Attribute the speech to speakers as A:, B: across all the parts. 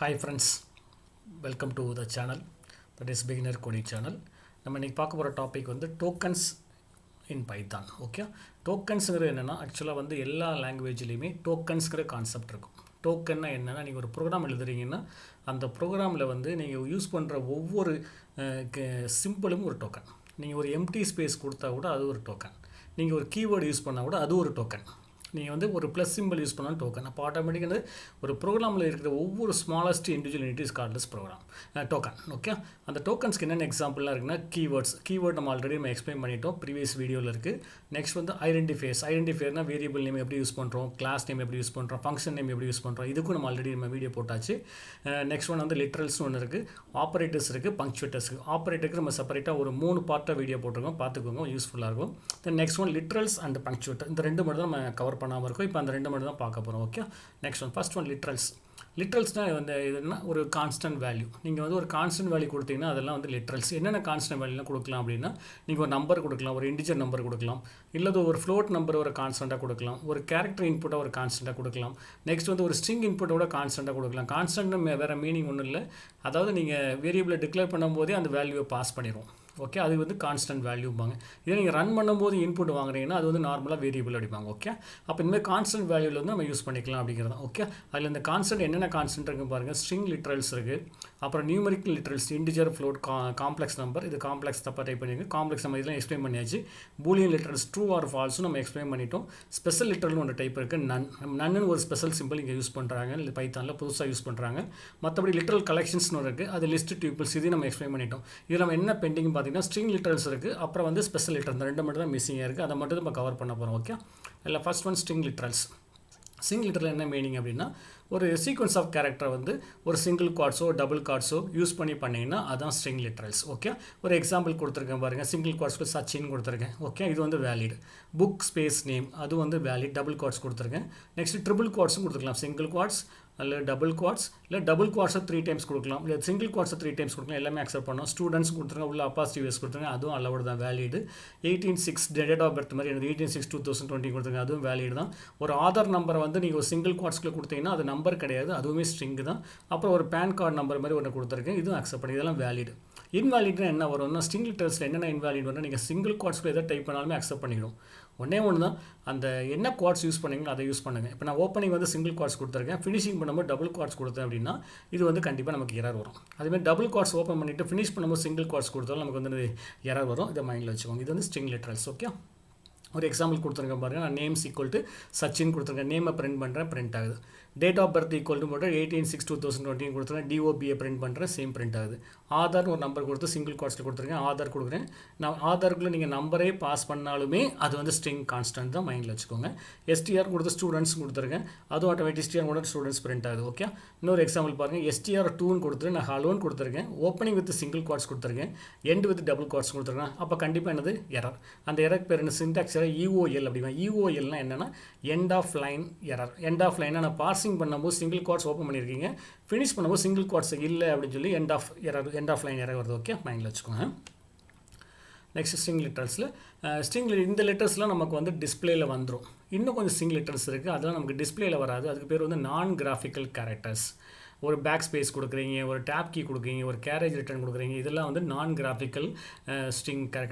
A: Hi friends, welcome to the channel, that is beginner coding channel. நம்ம இன்னைக்கு பார்க்க போகிற டாபிக் வந்து டோக்கன்ஸ் இன் பைத்தான். ஓகே, டோக்கன்ஸுங்கிறது என்னென்னா ஆக்சுவலாக வந்து எல்லா லாங்குவேஜ்லேயுமே டோக்கன்ஸுங்கிற கான்செப்ட் இருக்கும். டோக்கன்னா என்னென்னா நீங்கள் ஒரு ப்ரோக்ராம் எழுதுறீங்கன்னா அந்த ப்ரோக்ராமில் வந்து நீங்கள் யூஸ் பண்ணுற ஒவ்வொரு சிம்பிளும் ஒரு டோக்கன். நீங்கள் ஒரு எம்டி ஸ்பேஸ் கொடுத்தா கூட அது ஒரு டோக்கன். நீங்கள் ஒரு கீவேர்டு யூஸ் பண்ணால் கூட அது ஒரு டோக்கன். நீங்கள் வந்து ஒரு ப்ளஸ் சிம்பிள் யூஸ் பண்ணாலும் டோக்கன். அப்போ ஆட்டோமேட்டிக்காக ஒரு ப்ரோக்ராமில் இருக்கிற ஒவ்வொரு smallest individual unit is called program token. Okay, அந்த டோக்கன்ஸ்க்கு என்னென்ன எக்ஸாம்பிள்லாம் இருக்குன்னா கீவேர்ட் நம்ம ஆல்ரெடி நம்ம எக்ஸ்பிளைன் பண்ணிட்டோம், ப்ரீவியஸ் வீடியோவில் இருக்குது. நெக்ஸ்ட் வந்து ஐடென்டிஃபயர்னா வேரியபிள் நேம் எப்படி யூஸ் பண்ணுறோம், கிளாஸ் நேம் எப்படி யூஸ் பண்ணுறோம், ஃபங்க்ஷன் நேம் எப்படி யூஸ் பண்ணுறோம், இதுக்கும் நம்ம ஆல்ரெடி நம்ம வீடியோ போட்டாச்சு. நெக்ஸ்ட் ஒன் வந்து லிட்ரல்ஸ்னு ஒன்று இருக்குது, ஆப்பரேட்டர்ஸ் இருக்குது, பங்க்சுவேட்டர்ஸ் இருக்குது. ஆப்பரேட்டருக்கு நம்ம செப்பரேட்டாக ஒரு 3 பார்ட்டாக வீடியோ போட்டிருக்கோம், பார்த்துக்கோங்க, யூஸ்ஃபுல்லாக இருக்கும். Then next one literals and punctuator, இந்த ரெண்டு மட்டும் தான் நம்ம கவர் பண்ணாமல் இருக்கும். இப்போ அந்த ரெண்டு மட்டும் தான் பார்க்க போகிறோம். Okay, next one first one லிட்ரல்ஸ்னால் வந்து இதுனா ஒரு கான்ஸ்டன்ட் வேல்யூ. நீங்கள் வந்து ஒரு கான்ஸ்டன்ட் வேல்யூ கொடுத்தீங்கன்னா அதெல்லாம் வந்து லிட்ரல்ஸ். என்னென்ன கான்ஸ்டன்ட் வேல்யூலாம் கொடுக்கலாம் அப்படின்னா நீங்கள் ஒரு நம்பர் கொடுக்கலாம், ஒரு இன்டிஜர் நம்பர் கொடுக்கலாம், இல்லை ஒரு ஃப்ளோட் நம்பர் ஒரு கான்ஸ்டண்ட்டாக கொடுக்கலாம், ஒரு கேரக்டர் இன்புட்டாக ஒரு கான்ஸ்டண்ட்டாக கொடுக்கலாம். நெக்ஸ்ட் வந்து ஒரு ஸ்ட்ரிங் இன்புட்டோட கான்ஸ்டண்ட்டாக கொடுக்கலாம். கான்ஸ்டன்ட்னு வேறு மீனிங் ஒன்றும் இல்லை, அதாவது நீங்கள் வேரியபிளை டிக்ளேர் பண்ணும்போதே அந்த வேல்யூவை பாஸ் பண்ணிடுவோம். ஓகே, அது வந்து கான்ஸ்டன்ட் வேல்யூப்பாங்க. இதே நீங்கள் ரன் பண்ணும்போது இன்புட் வாங்குறீங்கன்னா அது வந்து நார்மலாக வேரியபிள் அடிப்பாங்க. ஓகே, அப்போ இந்தமாதிரி கான்ஸ்டன்ட் வேல்யூவில் வந்து நம்ம யூஸ் பண்ணிக்கலாம் அப்படிங்கிறது. ஓகே, அதில் இந்த கான்ஸ்டன்ட் என்னென்ன கான்ஸ்டன்ட் இருக்குது பாருங்கள். ஸ்ட்ரிங் லிட்ரல்ஸ் இருக்குது, அப்புறம் numerical literals, integer, float, complex number. இது காம்ப்ளெக்ஸ் தப்பாக டைப் பண்ணிங்க. காம்ப்ளெக்ஸ் நம்ம இதெல்லாம் எக்ஸ்பிளைன் பண்ணியாச்சு. பூலியன் லிட்ரல்ஸ் ட்ரூ ஆர் ஃபால்ஸும் நம்ம எக்ஸ்பிளைன் பண்ணிட்டோம். ஸ்பெஷல் லிட்ரல்னு ஒரு டைப் இருக்குது, நன்னு ஒரு ஸ்பெஷல் சிம்பிள் இங்கே யூஸ் பண்ணுறாங்க, இல்லை பைத்தானில் புதுசாக யூஸ் பண்ணுறாங்க. மற்றபடி லிட்ரல் கலெக்ஷன்ஸ்னு இருக்குது, அது லிஸ்ட் டியூபிள்ஸ், இதையும் நம்ம எக்ஸ்பிளைன் பண்ணிட்டோம். இதில் நம்ம என்ன பெண்டிங் பார்த்தீங்கன்னா ஸ்ட்ரிங் லிட்ரல்ஸ் இருக்குது, அப்புறம் வந்து ஸ்பெஷல் லிட்ரல், இந்த ரெண்டு மட்டும் தான் மிஸ்ஸிங்காக இருக்குது. அதை மட்டும் நம்ம கவர் பண்ண போகிறோம். ஓகே, இல்லை first one string literals. String literal என்ன மீனிங் அப்படின்னா ஒரு சீக்வன்ஸ் ஆஃப் கேரக்டரை வந்து ஒரு சிங்கிள் குவாட்ஸோ டபுள் குவாட்ஸோ யூஸ் பண்ணிங்கன்னா அதான் ஸ்ட்ரிங் லிட்ரல்ஸ். ஓகே, ஒரு எக்ஸாம்பிள் கொடுத்துருக்கேன் பாருங்கள். சிங்கிள் குவாட்ஸ்க்கு சச்சின் கொடுத்துருக்கேன். ஓகே, இது வந்து வேலிட். புக் ஸ்பேஸ் நேம், அது வந்து வேலிட். டபுள் குவாட்ஸ் கொடுத்துருக்கேன். நெக்ஸ்ட் ட்ரிபிள் குவாட்ஸும் கொடுத்துருக்கலாம். சிங்கிள் குவாட்ஸ் இல்லை டபுள் குவாட்ஸ், இல்லை டபுள் குவாட்ஸை 3 டைம்ஸ் கொடுக்கலாம், இல்லை சிங்கிள் குவாட்ஸை 3 டைம்ஸ் கொடுக்கலாம். எல்லாமே அக்செப்ட் பண்ணோம். ஸ்டூடெண்ட்ஸ் கொடுத்துருங்க, உள்ள அப்பாசிட்டிவ்ஸ் கொடுத்துருங்க, அதுவும் அலவுட் தான், வேலிடு. 18/6 டேட் ஆஃப் பர்த் மாதிரி எனக்கு 18/6/2020 கொடுத்துருங்க, அதுவும் வேலிடு தான். ஒரு ஆதார் நம்பரை வந்து நீங்கள் ஒரு சிங்கிள் குவாட்ஸ்க்குள்ளே கொடுத்தீங்கன்னா அது நம்பர் கிடையாது, அதுவுமே ஸ்ட்ரிங் தான். அப்புறம் ஒரு பேன் கார்டு நம்பர் மாதிரி ஒன்று கொடுத்துருக்கேன், இதுவும் அக்செப்ட் பண்ணி, இதெல்லாம் வேலிடு. இன்வாலிட்னா என்ன வரும்னா ஸ்ட்ரிங் லிட்டர்ஸில் என்னென்ன இன்வாலிட் வரும், நீங்கள் சிங்கிள் குவாட்ஸ்க்குள்ளே எதாவது டைப் பண்ணாலுமே அக்செப்ட் பண்ணிவிடும். ஒன்றே தான், அந்த என்ன குவாட்ஸ் யூஸ் பண்ணீங்களோ அதை யூஸ் பண்ணுங்கள். இப்போ நான் ஓப்பனிங் வந்து சிங்கிள் குவாட்ஸ் கொடுத்துருக்கேன், ஃபினிஷிங் பண்ணும்போது டபுள் குவாட்ஸ் கொடுத்தேன் அப்படின்னா இது வந்து கண்டிப்பாக நமக்கு எரர் வரும். அதுமாதிரி டபுள் குவாட்ஸ் ஓப்பன் பண்ணிவிட்டு ஃபினிஷ் பண்ணும்போது சிங்கிள் குவாட்ஸ் கொடுத்தாலும் நமக்கு வந்து எரர் வரும். இதை மைண்டில் வச்சுக்கோங்க. இது வந்து ஸ்ட்ரிங் லிட்ரல்ஸ். ஓகே, ஒரு எக்ஸாம்பிள் கொடுத்துருக்கேன் பாருங்கள். நான் நேம்ஸ் ஈக்குவல் டு சச்சின் கொடுத்துருக்கேன், நேமை பிரிண்ட் பண்ணுறேன், பிரிண்ட் ஆகுது. Date of birth equal to போட்டு 18/6/2020 கொடுத்துருக்கேன், டிஓபியை பிரிண்ட் பண்ணுறேன், சேம் பிரிண்ட் ஆகுது. ஆதார் ஒரு நம்பர் கொடுத்து சிங்கிள் குவாட்ஸில் கொடுத்துருக்கேன், ஆதார் கொடுக்குறேன். நான் ஆதாருக்குள்ளே நீங்கள் நம்பரே பாஸ் பண்ணாலுமே அது வந்து ஸ்ட்ரிங் கான்ஸ்டன்ட் தான், மைண்டில் வச்சுக்கோங்க. எஸ்டிஆர் கொடுத்து ஸ்டூடெண்ட்ஸ் கொடுத்துருக்கேன், அதுவும் ஆட்டோமேட்டிக் எஸ்டிஆர் கூட ஸ்டூடெண்ட்ஸ் பிரிண்ட் ஆகுது. ஓகே, இன்னொரு எக்ஸாம்பிள் பாருங்கள். எஸ்டிஆர்2ன்னு கொடுத்துட்டு நான் ஹலோன்னு கொடுத்துருக்கேன், ஓப்பனிங் வித் சிங்கிள் குவாட்ஸ் கொடுத்துருக்கேன், எண்ட் வித் டபுள் குவாட்ஸ் கொடுத்துருக்கேன். அப்போ கண்டிப்பாக என்னது எரர். அந்த எரர் பேர் என்ன, சின்டாக்ஸ் எரர், EOL அப்படிங்க. EOLனா என்னென்னா end of line error. End of லைனாக நான் பார்சிங் பண்ணும்போது சிங்கிள் குவாட்ஸ் ஓப்பன் பண்ணியிருக்கீங்க, ஃபினிஷ் பண்ணும்போது சிங்கிள் குவாட்ஸ் இல்லை அப்படின்னு சொல்லி end of error, end of line error வருது. ஓகே, மைண்டில் வச்சுக்கோங்க. நெக்ஸ்ட் ஸ்ட்ரிங் லிட்டர்ஸில் இந்த லெட்டர்ஸ்லாம் நமக்கு வந்து டிஸ்பிளேயில் வந்துடும். இன்னும் கொஞ்சம் ஸ்ட்ரிங் லெட்டர்ஸ் இருக்குது, அதெல்லாம் நமக்கு டிஸ்பிளேயில் வராது. அதுக்கு பேர் வந்து நான் கிராஃபிக்கல் கேரக்டர்ஸ். ஒரு பேக் ஸ்பேஸ் கொடுக்குறீங்க, ஒரு டேப் கீ கொடுக்குறீங்க, ஒரு கேரேஜ் ரிட்டர்ன் கொடுக்குறீங்க, இதெல்லாம் வந்து நான் கிராஃபிக்கல் ஸ்ட்ரிங்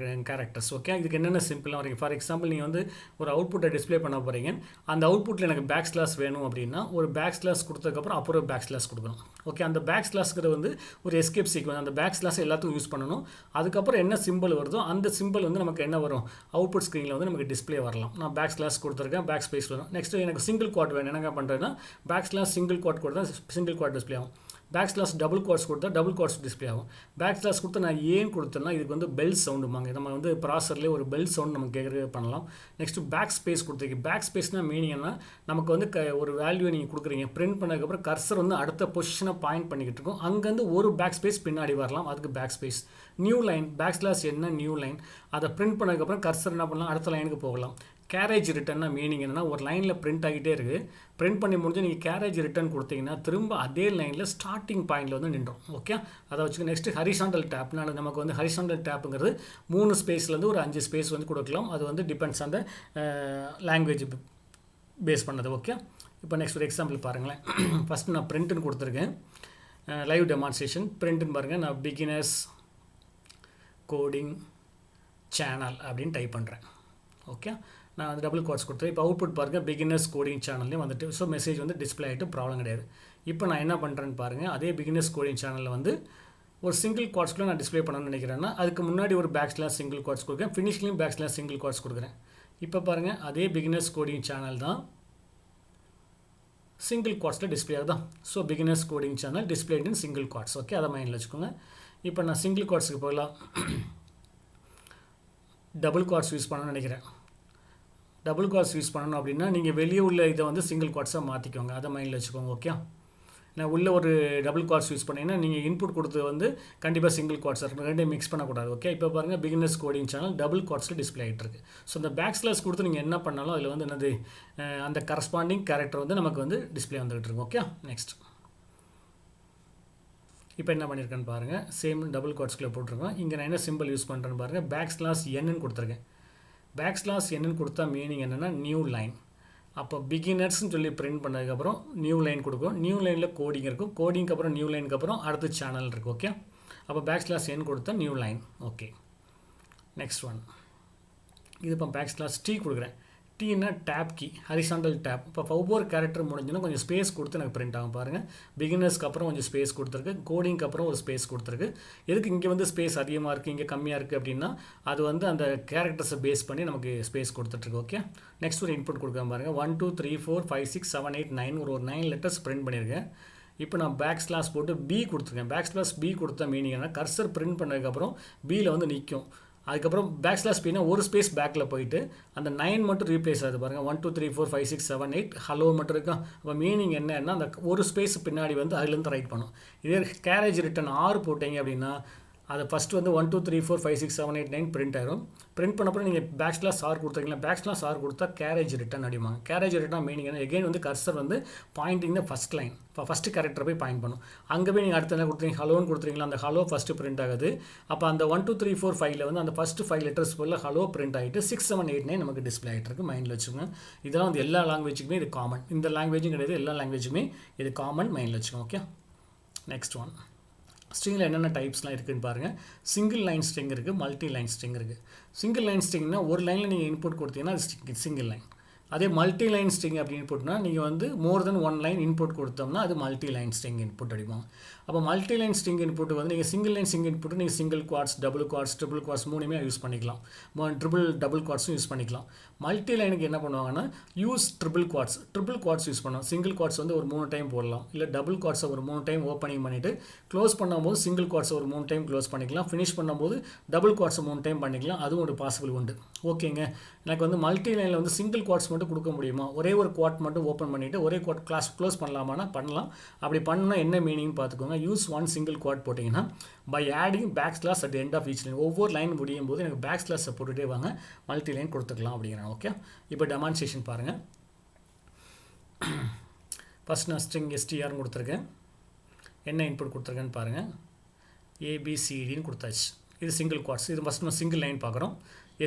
A: கேரக்டர்ஸ். ஓகே, இதுக்கு என்னென்ன சிம்பிளாக வரீங்க. ஃபார் எக்ஸாம்பிள் நீங்கள் வந்து ஒரு அவுட்புட்டை டிஸ்பிளே பண்ண போகிறீங்க, அந்த அவுட்புட்டில் எனக்கு பேக் ஸ்லாஸ் வேணும் அப்படின்னா ஒரு பேக் ஸ்லாஸ் கொடுத்ததுக்கப்புறம் அப்புறம் பேக் ஸ்லாஸ் கொடுக்கணும். ஓகே, அந்த பேக் ஸ்லாஸ்ங்கிறது வந்து ஒரு எஸ்கேப் சீக்வன்ஸ், அந்த பேக் ஸ்லாஸ் எல்லாத்துக்கும் யூஸ் பண்ணணும். அதுக்கப்புறம் என்ன சிம்பிள் வருதோ அந்த சிம்பிள் வந்து நமக்கு என்ன வரும், அவுட்புட் ஸ்க்ரீனில் வந்து நமக்கு டிஸ்பிளே வரலாம். நான் பேக் ஸ்லாஸ் கொடுத்துருக்கேன், பேக் ஸ்பேஸ் வரும். நெக்ஸ்ட் எனக்கு சிங்கிள் குவாட் வேணும், என்னங்க பண்ணுறதுன்னா பேக் ஸ்லாஸ் சிங்கிள் குவாட் கொடுத்தா சிங்கிள் குவாட் டிஸ்பிளே ஆகும். பேக் ஸ்லாஸ் டபுள் குவாட்ஸ் கொடுத்தா டபுள் குவாட்ஸ் டிஸ்பிளே ஆகும். பேக் ஸ்லாஸ் கொடுத்தா நான் ஏன் கொடுத்தேன்னா இதுக்கு வந்து பெல் சவுண்டுமாங்க, நம்ம வந்து ப்ராசர்லேயே ஒரு பெல் சவுண்ட் நம்ம கேட்குறது பண்ணலாம். நெக்ஸ்ட்டு பேக் ஸ்பேஸ் கொடுத்துருக்கு. பேக் ஸ்பேஸ்னால் மீனிங்னா நமக்கு வந்து ஒரு வேல்யூவை நீங்கள் கொடுக்குறீங்க, பிரிண்ட் பண்ணதுக்கப்புறம் கர்சர் வந்து அடுத்த பொசிஷனை பாயிண்ட் பண்ணிக்கிட்டு இருக்கும், அங்கேருந்து ஒரு பேக் ஸ்பேஸ் பின்னாடி வரலாம், அதுக்கு back space. New line, back slash என்ன நியூ லைன், அதை பிரிண்ட் பண்ணதுக்கப்புறம் கர்சர் என்ன பண்ணலாம், அடுத்த லைனுக்கு போகலாம். கேரேஜ் ரிட்டர்னா மீனிங் என்னென்னா ஒரு லைனில் பிரிண்ட் ஆகிட்டே இருக்குது, பிரிண்ட் பண்ணி முடிஞ்சு நீங்கள் கேரேஜ் ரிட்டர்ன் கொடுத்தீங்கன்னா திரும்ப அதே லைனில் ஸ்டார்டிங் பாயிண்டில் வந்து நின்றோம். ஓகே, அதை வச்சுக்க. நெக்ஸ்ட்டு ஹரிசாண்டல் டேப்னால நமக்கு வந்து ஹரிசாண்டல் டேப்புங்கிறது 3 ஸ்பேஸ்லேருந்து ஒரு 5 ஸ்பேஸ் வந்து கொடுக்கலாம். அது வந்து depends on the language base பண்ணது. ஓகே, இப்போ நெக்ஸ்ட் ஒரு எக்ஸாம்பிள் பாருங்களேன். ஃபஸ்ட்டு நான் பிரிண்ட்டுன்னு கொடுத்துருக்கேன், லைவ் டெமான்ஸ்ட்ரேஷன் பிரிண்ட்னு பாருங்கள். நான் பிகினர்ஸ் கோடிங் சேனல் அப்படின்னு டைப் பண்ணுறேன். ஓகே, நான் வந்து டபுள் கோட்ஸ் கொடுத்தேன். இப்போ அவுட்புட் பாருங்கள், பிகினர்ஸ் கோடிங் சேனல்லையும் வந்துட்டு ஸோ மெசேஜ் வந்து டிஸ்பிளே ஆகிட்டு ப்ராப்ளம் கிடையாது. இப்போ நான் என்ன பண்ணுறேன்னு பாருங்கள், அதே பிகினர்ஸ் கோடிங் சேனலில் வந்து ஒரு சிங்கிள் கோட்ஸ்க்குள்ளே நான் டிஸ்பிளே பண்ணணும்னு நினைக்கிறேன்னா அதுக்கு முன்னாடி ஒரு பேக்ஸ்லாஷ் சிங்கிள் கோட்ஸ் கொடுக்குறேன், ஃபினிஷ்லையும் பேக்ஸ்லாஷ் சிங்கிள் கோட்ஸ் கொடுக்குறேன். இப்போ பாருங்கள், அதே பிகினர்ஸ் கோடிங் சேனல் தான் சிங்கிள் கோட்ஸில் டிஸ்பிளே ஆகுதான். So beginners coding channel displayed in single quotes. Okay, அதை மைண்டில் வச்சுக்கோங்க. இப்போ நான் சிங்கிள் கோட்ஸுக்கு போகலாம். டபுள் கோட்ஸ் யூஸ் பண்ணணும்னு நினைக்கிறேன். டபுள் கோட்ஸ் யூஸ் பண்ணணும் அப்படின்னா நீங்கள் வெளியே உள்ள இதை வந்து சிங்கிள் கோட்ஸாக மாற்றிக்கோங்க, அதை மைண்டில் வச்சுக்கோங்க. ஓகே, நான் உள்ளே ஒரு டபுள் கோட்ஸ் யூஸ் பண்ணிங்கன்னா நீங்கள் இன்புட் கொடுத்து வந்து கண்டிப்பாக சிங்கிள் கோட்ஸாக இருக்கணும், ரெண்டையும் மிக்ஸ் பண்ணக்கூடாது. ஓகே, இப்போ பாருங்கள் பிகினர்ஸ் கோடிங் சேனல் டபுள் கோட்ஸில் டிஸ்பிளே ஆகிட்டு இருக்கு. ஸோ இந்த பேக்ஸ்லாஷ் கொடுத்து நீங்கள் என்ன பண்ணாலும் அதில் வந்து என்னது அந்த கரஸ்பாண்டிங் கேரக்டர் வந்து நமக்கு வந்து டிஸ்பிளே வந்துகிட்டு இருக்கும். ஓகே, நெக்ஸ்ட் இப்போ என்ன பண்ணியிருக்கேன்னு பாருங்கள், சேம் டபுள் கோட்ஸ்குள்ளே போட்டிருக்கோம். இங்கே நான் என்ன சிம்பிள் யூஸ் பண்ணுறேன்னு பாருங்கள், பேக்ஸ்லாஷ் என்னு கொடுத்துருக்கேன். பேக்ஸ்லாஷ் என்னு கொடுத்தா மீனிங் என்னென்னா நியூ லைன். அப்போ பிகினர்ஸ்ன்னு சொல்லி பிரிண்ட் பண்ணதுக்கப்புறம் நியூ லைன் கொடுக்கும். நியூ லைனில் கோடிங் இருக்கும், கோடிங்க்கு அப்புறம் நியூ லைனுக்கு அப்புறம் அடுத்து சேனல் இருக்குது. ஓகே, அப்போ பேக்ஸ்லாஷ் என் கொடுத்தா new line. Okay, next one. இது இப்போ பேக்ஸ்லாஷ் டி கொடுக்குறேன். டீனா டேப் கீ, ஹரிசாண்டல் டேப். இப்போ ஒவ்வொரு கேரக்டர் முடிஞ்சுன்னா கொஞ்சம் ஸ்பேஸ் கொடுத்து எனக்கு பிரிண்ட் ஆகும் பாருங்கள். பிகினர்ஸ்க்கு அப்புறம் கொஞ்சம் ஸ்பேஸ் கொடுத்துருக்கு, கோடிங்க்கு அப்புறம் ஒரு ஸ்பேஸ் கொடுத்துருக்கு. எதுக்கு இங்கே வந்து ஸ்பேஸ் அதிகமாக இருக்குது இங்கே கம்மியாக இருக்குது அப்படின்னா அது வந்து அந்த கேரக்டர்ஸை பேஸ் பண்ணி நமக்கு ஸ்பேஸ் கொடுத்துட்ருக்கு. ஓகே, நெக்ஸ்ட் ஒரு இன்புட் கொடுக்காம பாருங்கள். 1 2 3 4 5 6 7 8 9 ஒரு 9 லெட்டர்ஸ் பிரிண்ட் பண்ணியிருக்கேன். இப்போ நான் பேக்ஸ்லாஷ் போட்டு பி கொடுத்துருக்கேன். பேக்ஸ்லாஷ் பி கொடுத்த மீனிங் என்ன, கர்சர் பிரிண்ட் பண்ணதுக்கப்புறம் பியில் வந்து நிற்கும். அதுக்கப்புறம் பேக்ஸ்லாஷ் பின்னா ஒரு ஸ்பேஸ் பேக்கில் போயிட்டு அந்த 9 மட்டும் ரீப்ளேஸ் ஆகுது பாருங்கள். 1 2 3 4 5 6 7 8 ஹலோ மட்டும் இருக்கா. அப்போ மீனிங் என்னன்னா அந்த ஒரு ஸ்பேஸ் பின்னாடி வந்து அதுலேருந்து ரைட் பண்ணும். இதே கேரேஜ் ரிட்டன் 6 போட்டீங்க அப்படின்னா அதை ஃபஸ்ட்டு வந்து 1 2 3 4 5 6 7 8 9 பிரிண்ட் ஆயிரும். பிரிண்ட் பண்ணப்போ நீங்கள் பேக்ஸ்லாஷ் ஆர் கொடுத்தீங்களா, பேக்ஸ்லாஷ் ஆர் கொடுத்தா கேரேஜ் ரிட்டன் அடிவாங்க. கேரேஜ் ரிட்டன் மீனிங் என்ன, எகைன் வந்து கர்சர் வந்து பாயிண்டிங் த ஃபஸ்ட் லைன், இப்போ ஃபஸ்ட்டு கேரக்டர் போய் பாயிண்ட் பண்ணும். அங்கே போய் நீங்கள் அடுத்த என்ன கொடுத்தீங்க, ஹலோன்னு கொடுத்துறீங்களா, அந்த ஹலோ ஃபஸ்ட்டு பிரிண்ட் ஆகுது. அப்போ அந்த 1 2 3 4 5 வந்து அந்த ஃபஸ்ட்டு 5 லெட்டர்ஸ் போல் ஹலோ பிரிண்ட் ஆகிட்டு 6 7 8 9 நமக்கு டிஸ்பிளே ஆகிட்டு இருக்கு. மைண்டில் வச்சுக்கோங்க. இதெல்லாம் வந்து எல்லா லாங்குவேஜுக்குமே இது காமன். இந்த லாங்குவேஜும் கிடையாது, எல்லா லாங்குவேஜுமே இது காமன், மைண்டில் வச்சுக்கோங்க. Okay, next one. ஸ்ட்ரிங்கில் என்னென்ன டைப்ஸ்லாம் இருக்குதுன்னு பாருங்கள். சிங்கிள் லைன் ஸ்ட்ரிங் இருக்குது, மல்டி லைன் ஸ்ட்ரிங் இருக்குது. சிங்கிள் லைன் ஸ்ட்ரிங்னா ஒரு லைனில் நீங்கள் இன்புட் கொடுத்தீங்கன்னா அது சிங்கிள் லைன். அதே மல்டி லைன் ஸ்ட்ரிங் அப்படின்னு இன்புட்னா நீங்கள் வந்து மோர் தென் ஒன் லைன் இன்புட் கொடுத்தோம்னா அது மல்டி லைன் ஸ்ட்ரிங் இன்புட் அடிப்போம். அப்போ மல்டி லைன் ஸ்ட்ரிங் இன்புட் வந்து நீங்கள் சிங்கிள் லைன் ஸ்ட்ரிங் இன்புட் நீங்கள் single quartz, double quartz, triple quartz மூணுமே யூஸ் பண்ணிக்கலாம். டபுள் குவாட்ஸும் யூஸ் பண்ணிக்கலாம். மல்டி லைனுக்கு என்ன பண்ணுவாங்கன்னா யூஸ் ட்ரிபிள் குவாட்ஸ் யூஸ் பண்ணோம். சிங்கிள் குவாட்ஸ் வந்து ஒரு 3 டைம் போடலாம், இல்லை டபுள் குவாட்ஸை ஒரு 3 டைம் ஓப்பனிங் பண்ணிவிட்டு க்ளோஸ் பண்ணும்போது சிங்கிள் குவாட்ஸை ஒரு 3 டைம் க்ளோஸ் பண்ணிக்கலாம். ஃபினிஷ் பண்ணும்போது டபுள் குவாட்ஸை 3 டைம் பண்ணிக்கலாம். அதுவும் ஒரு பாசிபிள் உண்டு. ஓகேங்க, எனக்கு வந்து மல்டி லைனில் வந்து சிங்கிள் குவாட்ஸ் மட்டும் கொடுக்க முடியுமா, ஒரே ஒரு குவாட் மட்டும் ஓப்பன் பண்ணிவிட்டு ஒரே குவாட் க்ளோஸ் பண்ணலாமான்னா பண்ணலாம். அப்படி பண்ணால் என்ன மீனிங் பார்த்துக்கோங்க. யூஸ் ஒன் சிங்கிள் குவாட் போட்டிங்கன்னா by adding backslash at end of each line, ஒவ்வொரு லைன் முடியும் போது எனக்கு பேக்ஸ்லாஷை போட்டுகிட்டே வாங்க மல்டி லைன் கொடுத்துக்கலாம் அப்படிங்கிறாங்க. ஓகே, இப்போ டெமான்ஸ்ட்ரேஷன் பாருங்கள். ஃபஸ்ட் நான் ஸ்ட்ரிங் எஸ்டிஆர்னு கொடுத்துருக்கேன். என்ன இன்புட் கொடுத்துருக்கேன்னு பாருங்கள், ஏபிசிடின்னு கொடுத்தாச்சு. இது சிங்கிள் குவாட்ஸ். இது ஃபஸ்ட் நம்ம சிங்கிள் லைன் பார்க்குறோம்.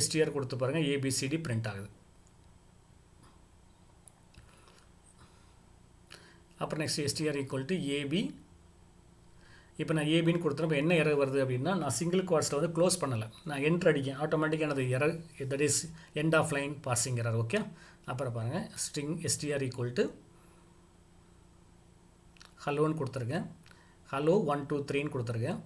A: எஸ்டிஆர் கொடுத்து பாருங்கள், ஏபிசிடி பிரிண்ட் ஆகுது. அப்புறம் next STR equal to A B. இப்போ நான் ஏபின்னு கொடுத்துறப்ப என்ன எரர் வருது அப்படின்னா நான் சிங்கிள் குவாட்ஸில் வந்து க்ளோஸ் பண்ணலை, நான் என்ட்ரு அடிக்கேன். ஆட்டோமேட்டிக்காக எனது error that is end of line parsing error. Okay, அப்புறம் பாருங்கள் ஸ்ட்ரிங் எஸ்டிஆர் ஈக்குவல் டு ஹலோன்னு கொடுத்துருக்கேன். ஹலோ 1 2 3ன்னு கொடுத்துருக்கேன்.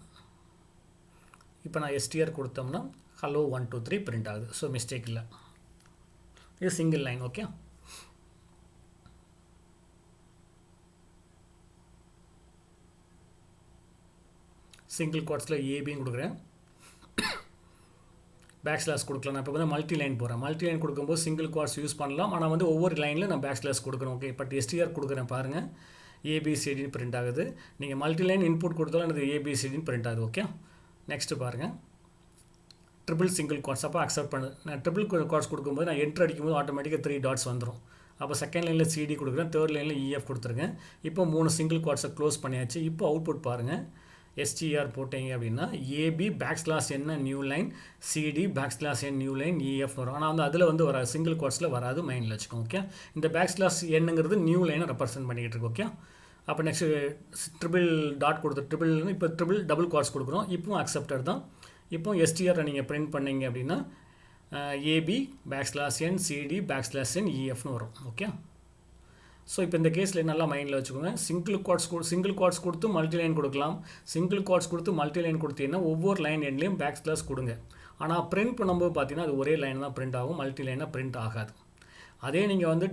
A: இப்போ நான் எஸ்டிஆர் கொடுத்தோம்னா ஹலோ 1 2 3 பிரிண்ட் ஆகுது. ஸோ மிஸ்டேக் இல்லை, இது சிங்கிள் லைன். ஓகே, சிங்கிள் குவாட்ஸில் ஏபின்னு கொடுக்குறேன். பேக்ஸ்லாஷ் கொடுக்கலாம். நான் இப்போ வந்து மல்டி லைன் போகிறேன். மல்டி லைன் கொடுக்கும்போது சிங்கிள் குவாட்ஸ் யூஸ் பண்ணலாம், ஆனால் வந்து ஒவ்வொரு லைனில் நான் பேக்ஸ்லாஷ் கொடுக்குறேன். ஓகே, பட் எஸ்டிஆர் கொடுக்குறேன் பாருங்கள், ஏபிசிடின்னு பிரிண்ட் ஆகுது. நீங்கள் மல்டி லைன் இன்புட் கொடுத்தாலும் எனக்கு ஏபிசிடின்னு பிரிண்ட் ஆகுது. ஓகே, நெக்ஸ்ட்டு பாருங்கள் ட்ரிபிள் சிங்கிள் குவாட்ஸ். அப்போ அக்செப்ட் பண்ணு. நான் ட்ரிபிள் குவாட்ஸ் கொடுக்கும்போது நான் என்ட்ரு அடிக்கும்போது ஆட்டோமேட்டிக்காக 3 டாட்ஸ் வந்துடும். அப்போ செகண்ட் லைனில் சிடி கொடுக்குறேன், தேர்ட் லைனில் இஎஃப் கொடுத்துருக்கேன். இப்போ 3 சிங்கிள் குவாட்ஸை க்ளோஸ் பண்ணியாச்சு. இப்போ அவுட்புட் பாருங்கள், எஸ்டிஆர் போட்டிங்க அப்படின்னா ஏபி பேக்ஸ்லாஷ் என்ன நியூ லைன், சிடி பேக்ஸ்லாஷ் என் நியூ லைன், இஎஃப் வரும். ஆனால் வந்து அதில் வந்து வராது, சிங்கிள் குவாட்ஸில் வராது, மைண்டில் வச்சுக்கோங்க. ஓகே, இந்த பேக்ஸ்லாஷ் என்னங்கிறது நியூ லைனை ரெப்ரசென்ட் பண்ணிக்கிட்டு இருக்கு. ஓகே, அப்போ நெக்ஸ்ட்டு ட்ரிபிள் டாட் கொடுத்து ட்ரிபிள்னு இப்போ ட்ரிபிள் டபுள் குவாட்ஸ் கொடுக்குறோம். இப்போவும் அக்செப்டட் தான். இப்போ எஸ்டிஆரை நீங்கள் பிரிண்ட் பண்ணீங்க அப்படின்னா ஏபி \n சிடி \n இஎஃப்னு வரும். ஓகே. ஸோ இப்போ இந்த கேஸில் நல்லா மைண்டில் வச்சுக்கோங்க. சிங்கிள் குவாட்ஸ் கொடுத்து மல்டிலைன் கொடுக்கலாம். சிங்கிள் குவாட்ஸ் கொடுத்து மல்டிலைன் கொடுத்தீங்கன்னா ஒவ்வொரு லைன் எண்ட்லேயும் \n கொடுங்க. ஆனால் பிரிண்ட் பண்ணும்போது பார்த்தீங்கன்னா அது ஒரே லைன் தான் பிரிண்ட் ஆகும், மல்டிலைனாக பிரிண்ட் ஆகாது. அதே நீங்கள் வந்து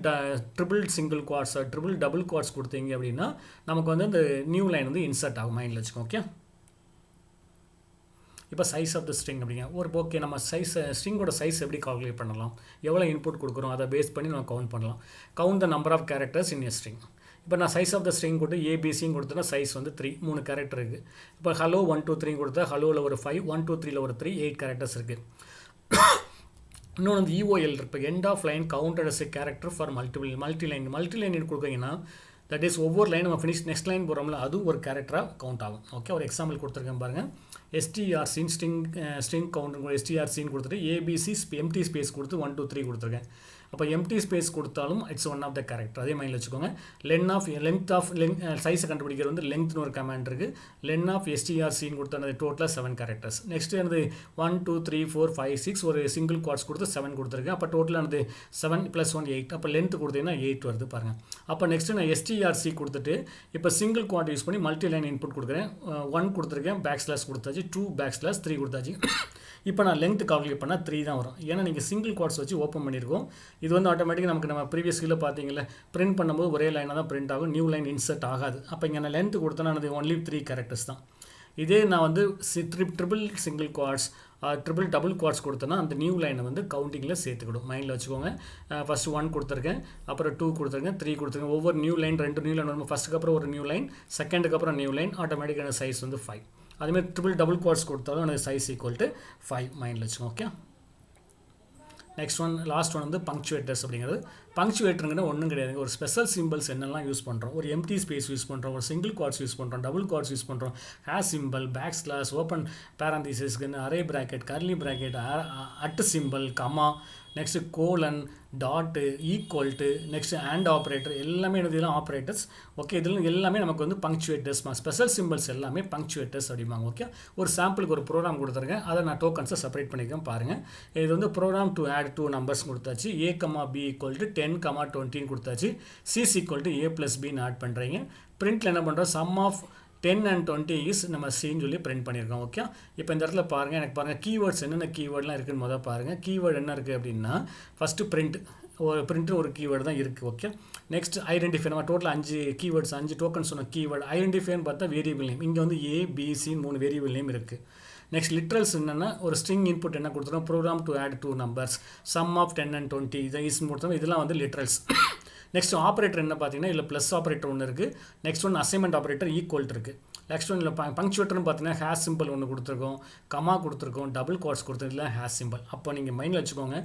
A: triple single quartz triple double quartz கொடுத்தீங்க அப்படின்னா நமக்கு வந்து இந்த நியூ லைன் வந்து இன்சர்ட் ஆகும். மைண்டில் வச்சுக்கோங்க. ஓகே. இப்போ சைஸ் ஆஃப் த ஸ்ட்ரிங் அப்படிங்க ஒரு ஓகே. நம்ம ஸ்ட்ரிங்கோட சைஸ் எப்படி கால்குலேட் பண்ணலாம், எவ்வளோ இன்புட் கொடுக்குறோம் அதை பேஸ் பண்ணி நம்ம கவுண்ட் பண்ணலாம். Count the number of characters in a string. இப்போ நான் சைஸ் ஆஃப் த ஸ்ட்ரிங் கொடுத்து ஏபிசின்னு கொடுத்தேன்னா சைஸ் வந்து 3 3 கேரக்டர் இருக்குது. இப்போ ஹலோ 1 2 3 கொடுத்தா ஹலோவில் ஒரு 5 1 2 3ல ஒரு 3 8 கேரக்டர்ஸ் இருக்குது. இன்னொன்று வந்து இஓஎல் இப்போ end of line counted as a character for multiline கொடுக்குறீங்கன்னா தட் இஸ் ஒவ்வொரு லைன் நம்ம ஃபினிஷ் நெக்ஸ்ட் லைன் போகிறோம்ல அதுவும் ஒரு கேரக்டராக கவுண்ட் ஆகும். ஓகே. ஒரு எக்ஸாம்பிள் கொடுத்துருக்கேன் பாருங்கள். எஸ்டிஆர்சின் ஸ்ட்ரிங் கவுண்ட் எஸ்டிஆர்சின்னு கொடுத்துட்டு ஏபிசி எம்டி ஸ்பேஸ் கொடுத்து 1 2 3 கொடுத்துருக்கேன். அப்போ எம்டி ஸ்பேஸ் கொடுத்தாலும் it's one of the character. அதே மைண்டில் வச்சுக்கோங்க. லென்த் சைஸை கண்டுபிடிக்கிறது வந்து லென்த்னு ஒரு கமாண்ட் இருக்குது. லென் ஆஃப் எஸ்டிஆர்சின்னு கொடுத்தா டோட்டலாக 7 கேரக்டர்ஸ். நெக்ஸ்ட் வந்து 1 2 3 4 5 6 ஒரு சிங்கிள் குவாட்ஸ் கொடுத்து 7 கொடுத்துருக்கேன். அப்போ டோட்டலானது 7 + 1 8. அப்போ லென்த் கொடுத்தீங்கன்னா 8 வருது பாருங்கள். அப்போ நெக்ஸ்ட்டு நான் எஸ்டிஆர்சி கொடுத்துட்டு இப்போ சிங்கிள் குவாட் யூஸ் பண்ணி மல்டி லைன் இன்புட் கொடுக்குறேன். 1 கொடுத்துருக்கேன், \n கொடுத்தாச்சு, 2 \n 3 கொடுத்தாச்சு. இப்போ நான் லென்த் கால்குலேட் பண்ணால் 3 தான் வரும். ஏன்னா நீங்கள் சிங்கிள் குவாட்ஸ் வச்சு ஓப்பன் பண்ணியிருக்கோம். இது வந்து ஆட்டோமேட்டிக்காக நமக்கு நம்ம ப்ரீவியஸ் கீழே பார்த்தீங்களா பிரிண்ட் பண்ணும்போது ஒரே லைனாக தான் பிரிண்ட் ஆகும், நியூ லைன் இன்சர்ட் ஆகாது. அப்போ இங்கே நான் லென்த் கொடுத்தேன்னா அது ஒன்லி 3 கேரக்டர்ஸ் தான். இதே நான் வந்து triple single quartz triple double quartz கொடுத்தேன்னா அந்த நியூ லைனை வந்து கவுண்டிங்கில் சேர்த்துக்கிடும். மைண்டில் வச்சுக்கோங்க. ஃபஸ்ட்டு 1 கொடுத்துருக்கேன், அப்புறம் 2 கொடுத்துருக்கேன், 3 கொடுத்துருக்கேன். ஒவ்வொரு நியூ லைன் 2 நியூ லைன் வரும். ஃபஸ்ட்டுக்கு அப்புறம் ஒரு நியூ லைன், செகண்டுக்கு அப்புறம் நியூ லைன். ஆட்டோமேட்டிக்கான சைஸ் வந்து 5. அதுமாதிரி ட்ரிபிள் டபுள் குவாட்ஸ் கொடுத்தாலும் எனக்கு சைஸ் ஈக்குவல் டு 5 மைண்டில் வச்சுக்கோங்க. Okay. Next one last one வந்து பங்க்சுவேட்டர்ஸ் அப்படிங்கிறது. பங்க்சுவேட்டருங்கிறது ஒன்றும் கிடையாது. ஒரு ஸ்பெஷல் சிம்பிள்ஸ் என்னெல்லாம் யூஸ் பண்ணுறோம், ஒரு எம்டி ஸ்பேஸ் யூஸ் பண்ணுறோம், ஒரு சிங்கிள் குவாட்ஸ் யூஸ் பண்ணுறோம், டபுள் குவாட்ஸ் யூஸ் பண்ணுறோம், ஹேஷ் சிம்பிள், \, ஓப்பன் பேரந்திசிஸ்க்கு array bracket, curly bracket, at symbol, comma, next colon, dot, equal to, next and operator எல்லாமே இதெல்லாம் ஆப்ரேட்டர்ஸ். ஓகே. இதில் எல்லாமே நமக்கு வந்து பங்க்சுவேட்டர்ஸ், ஸ்பெஷல் சிம்பிள்ஸ் எல்லாமே பங்க்சுவேட்டர்ஸ் அப்படிம்பாங்க. ஓகே. ஒரு சாம்பிளுக்கு ஒரு ப்ரோக்ராம் கொடுத்துருக்கேன், அதை நான் டோக்கன்ஸை செப்பரேட் பண்ணியிருக்கேன் பாருங்கள். இது வந்து ப்ரோக்ராம் டு ஆட் 2 நம்பர்ஸ் கொடுத்தாச்சு. A, B = 10, 20 கொடுத்தாச்சு. C = A + Bன்னு ஆட் பண்ணுறீங்க. பிரிண்ட்டில் என்ன பண்ணுறோம், சம் ஆஃப் 10 and 20 இஸ் நம்ம சின்னு சொல்லி பிரிண்ட் பண்ணியிருக்கோம். ஓகே. இப்போ இந்த இடத்துல பாருங்கள், எனக்கு பாருங்கள் கீவேர்ட்ஸ் என்னென்ன கீவேர்ட்லாம் இருக்குன்னு முதல் பாருங்கள். கீவேர்டு என்ன இருக்குது அப்படின்னா ஃபஸ்ட்டு பிரிண்ட்டு ஒரு கீவேர்டு தான் இருக்குது. ஓகே. நெக்ஸ்ட் ஐடென்டிஃபை, நம்ம டோட்டல் 5 கீவேர்ட்ஸ் 5 டோக்கன் சொன்ன கீவேர்டு. ஐடென்டிஃபைன்னு பார்த்தா வேரியபிள் நேம், இங்கே வந்து A, B, C 3 variable name இருக்குது. நெக்ஸ்ட் லிட்ரல்ஸ் என்னென்னா ஒரு ஸ்ட்ரிங் இன்புட் என்ன கொடுத்துருக்கோம், program to add 2 numbers, sum of 10 and 20 இதை யூஸ் கொடுத்தோம். இதெல்லாம் வந்து லிட்ரல்ஸ். நெக்ஸ்ட் ஆப்ரேட்டர் என்ன பார்த்தீங்கன்னா இல்லை ப்ளஸ் ஆப்ரேட்டர் ஒன்று இருக்குது. நெக்ஸ்ட் ஒன்று அசைன்மெண்ட் ஆப்ரேட்டர் ஈக்குவல் இருக்குது. நெக்ஸ்ட் ஒன்று பங்க்சுவேட்டர்னு பார்த்தீங்கன்னா ஹேஷ் சிம்பிள் ஒன்று கொடுத்துருக்கோம், கமா கொடுத்துருக்கோம், டபுள் குவாட்ஸ் கொடுத்துருக்கலாம், ஹேஷ் சிம்பிள். அப்போ நீங்கள் மைண்டில் வச்சுக்கோங்க,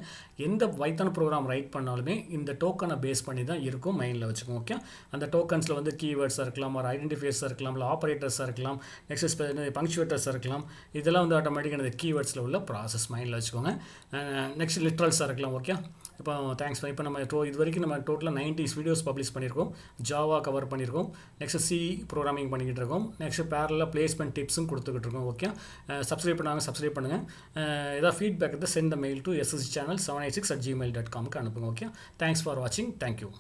A: எந்த பைத்தான் ப்ரோக்ராம் ரைட் பண்ணாலுமே இந்த டோக்கனை பேஸ் பண்ணி தான் இருக்கும். மைண்டில் வச்சுக்கோங்க. ஓகே. அந்த டோக்கன்ஸில் வந்து கீவேர்ட்ஸாக இருக்கலாம், ஒரு ஐடென்டிஃபையர்ஸாக இருக்கலாம், இல்லை ஆப்ரேட்டர்ஸாக இருக்கலாம், நெக்ஸ்ட் பங்க்சுவேட்டர்ஸாக இருக்கலாம். இதெல்லாம் வந்து ஆட்டோமேட்டிக்காக அந்த கீவேர்ட்ஸில் உள்ள ப்ராசஸ் மைண்டில் வச்சுக்கோங்க. நெக்ஸ்ட் லிட்ரல்ஸாக இருக்கலாம். ஓகே. இப்போ தேங்க்ஸ். இப்போ நம்ம இது வரைக்கும் நம்ம டோட்டலாக 90 வீடியோஸ் பப்ளிஷ் பண்ணியிருக்கோம். ஜாவா கவர் பண்ணியிருக்கோம். நெக்ஸ்ட் C ப்ரோக்ராமிங் பண்ணிக்கிட்டு இருக்கோம். நெக்ஸ்ட் பேரலாக பிளேஸ்மெண்ட் டிப்ஸும் கொடுத்துக்கிட்டு இருக்கோம். ஓகே. சப்ஸ்கிரைப் பண்ணுங்கள். ஏதாவது ஃபீட்பேக் இருந்தால் send the mail to sschannel786@gmail.com அனுப்புங்க. ஓகே. தேங்க்ஸ் ஃபார் வாட்சிங். தேங்க்யூ.